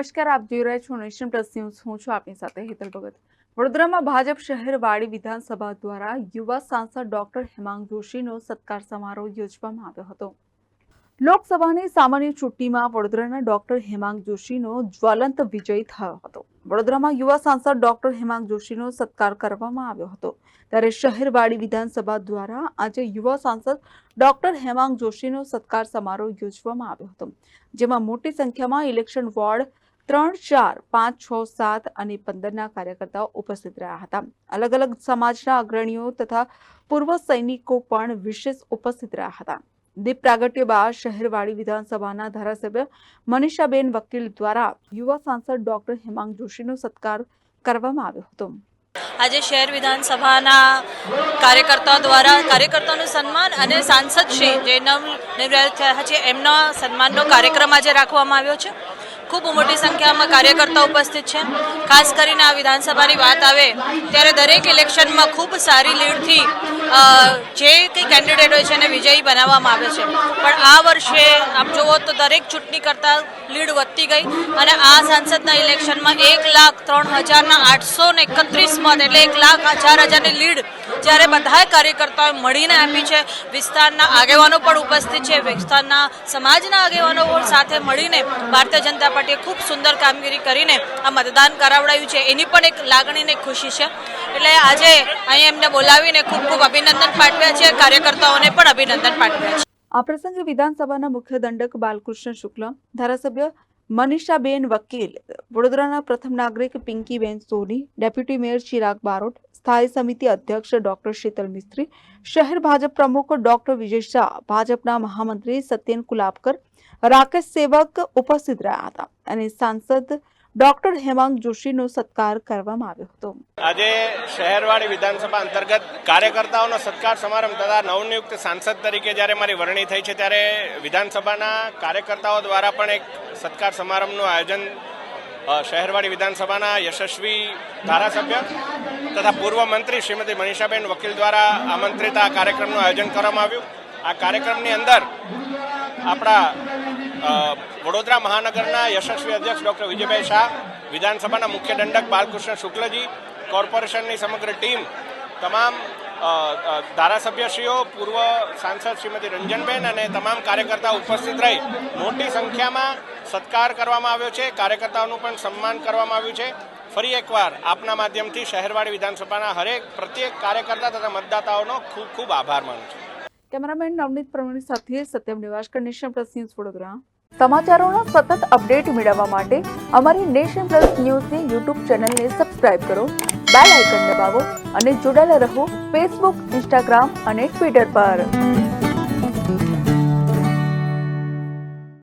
નમસ્કાર, આપ જોઈ રહ્યા છો નેશન પ્લસ ન્યૂઝ. હું છું આપની સાથે હેતલ ભગત. વડોદરામાં ભાજપ શહેર વાડી વિધાનસભા દ્વારા યુવા સાંસદ ડોક્ટર હેમાંગ જોશીનો સત્કાર સમારોહ યોજવામાં આવ્યો હતો. લોકસભાની સામાન્ય ચૂંટણીમાં વડોદરાના ડોક્ટર હેમાંગ જોશીનો જ્વલંત વિજય થયો હતો. વડોદરામાં યુવા સાંસદ ડોક્ટર હેમાંગ જોશીનો સત્કાર કરવામાં આવ્યો હતો. ત્યારે શહેર વાડી વિધાનસભા દ્વારા આજે યુવા સાંસદ ડોક્ટર હેમાંગ જોશીનો સત્કાર સમારોહ યોજવામાં આવ્યો હતો, જેમાં મોટી સંખ્યામાં ઇલેક્શન વોર્ડ 3, 4, 5, 6, 7 અને 15ના કાર્યકર્તાઓ ઉપસ્થિત રહ્યા હતા. અલગ અલગ સમાજના અગ્રણીઓ તથા પૂર્વ સૈનિકો પણ વિશેષ ઉપસ્થિત રહ્યા હતા. દીપ પ્રાગટ્ય બાદ શહેરવાડી વિધાનસભાના ધારાસભ્ય મનીષાબેન વકીલ દ્વારા યુવા સાંસદ ડોક્ટર હેમાંગ જોશીનો સત્કાર કરવામાં આવ્યો હતો. આજે શહેર વિધાનસભાના કાર્યકર્તાઓ દ્વારા કાર્યકર્તાઓનું સન્માન અને સાંસદ શ્રી જે નવનિર્વાચિત થયા છે એમના સન્માનનો કાર્યક્રમ આજે રાખવામાં આવ્યો છે. ખૂબ મોટી સંખ્યામાં કાર્યકર્તાઓ ઉપસ્થિત છે. ખાસ કરીને આ વિધાનસભાની વાત આવે ત્યારે દરેક ઇલેક્શનમાં ખૂબ સારી લીડથી જે કંઈ કેન્ડિડેટ હોય છે એને વિજયી બનાવવામાં આવે છે. પણ આ વર્ષે આપ જુઓ તો દરેક ચૂંટણી કરતાં લીડ વધતી ગઈ અને આ સાંસદના ઇલેક્શનમાં 1,03,831 મત એટલે 1,04,000ની લીડ જ્યારે બધા કાર્યકર્તાઓએ મળીને આપી છે. વિસ્તારના આગેવાનો પણ ઉપસ્થિત છે, વિસ્તારના સમાજના આગેવાનો સાથે મળીને ભારતીય જનતા પાર્ટીએ ખૂબ સુંદર કામગીરી કરીને આ મતદાન કરાવડાવ્યું છે. એની પણ એક લાગણી ને ખુશી છે. એટલે આજે અહીં એમને બોલાવીને ખૂબ ખૂબ અભિનંદન પાઠવ્યા છે. કાર્યકર્તાઓને પણ અભિનંદન પાઠવ્યા છે. આ પ્રસંગે વિધાનસભાના મુખ્ય દંડક બાલકૃષ્ણ શુક્લ, ધારાસભ્ય મનીષાબેન વકીલ, વડોદરાના પ્રથમ નાગરિક પિંકીબેન સોની, ડેપ્યુટી મેયર ચિરાગ બારોટ, સ્થાયી સમિતિ અધ્યક્ષ ડોક્ટર શીતલ મિસ્ત્રી, શહેર ભાજપ પ્રમુખ ડોક્ટર વિજય શાહ, ભાજપના મહામંત્રી સત્યેન કુલાબકર, રાકેશ સેવક ઉપસ્થિત રહ્યા હતા અને સાંસદ ડોક્ટર હેમાંગ જોશીનો સત્કાર કરવામાં આવ્યો હતો. આજે શહેરવાડી વિધાનસભા અંતર્ગત કાર્યકર્તાઓનો સત્કાર સમારંભ તથા નવનિયુક્ત સાંસદ તરીકે જ્યારે મારી વરણી થઈ છે ત્યારે વિધાનસભાના કાર્યકર્તાઓ દ્વારા પણ એક સત્કાર સમારંભનું આયોજન શહેરવાડી વિધાનસભાના યશસ્વી ધારાસભ્ય તથા પૂર્વ મંત્રી શ્રીમતી મનીષાબેન વકીલ દ્વારા આમંત્રિત આ કાર્યક્રમનું આયોજન કરવામાં આવ્યું. આ કાર્યક્રમની અંદર આપણા વડોદરા મહાનગરના યશસ્વી અધ્યક્ષ ડોક્ટર વિજયભાઈ શાહ, વિધાનસભાના મુખ્ય દંડક બાલકૃષ્ણ શુક્લજી, કોર્પોરેશનની સમગ્ર ટીમ, તમામ ધારાસભ્યશ્રીઓ, પૂર્વ સાંસદ શ્રીમતી રંજનબેન અને તમામ કાર્યકર્તાઓ ઉપસ્થિત રહી મોટી સંખ્યામાં સત્કાર કરવામાં આવ્યો છે. કાર્યકર્તાઓનું પણ સન્માન કરવામાં આવ્યું છે. ફરી એકવાર આપના માધ્યમથી શહેરવાડી વિધાનસભાના પ્રત્યેક કાર્યકર્તા તથા મતદાતાઓનો ખૂબ ખૂબ આભાર માનું છું. કેમેરામેન નવનીત પ્રવીણ સાથે Satyam Nivaskar, Nation Plus News, Vadodara. સમાચારોના સતત અપડેટ મેળવવા માટે અમારી નેશન પ્લસ ન્યૂઝની યુટ્યુબ ચેનલને સબસ્ક્રાઇબ કરો, બેલ આઇકન દબાવો અને જોડાયેલા રહો ફેસબુક, ઇન્સ્ટાગ્રામ અને ટ્વિટર પર.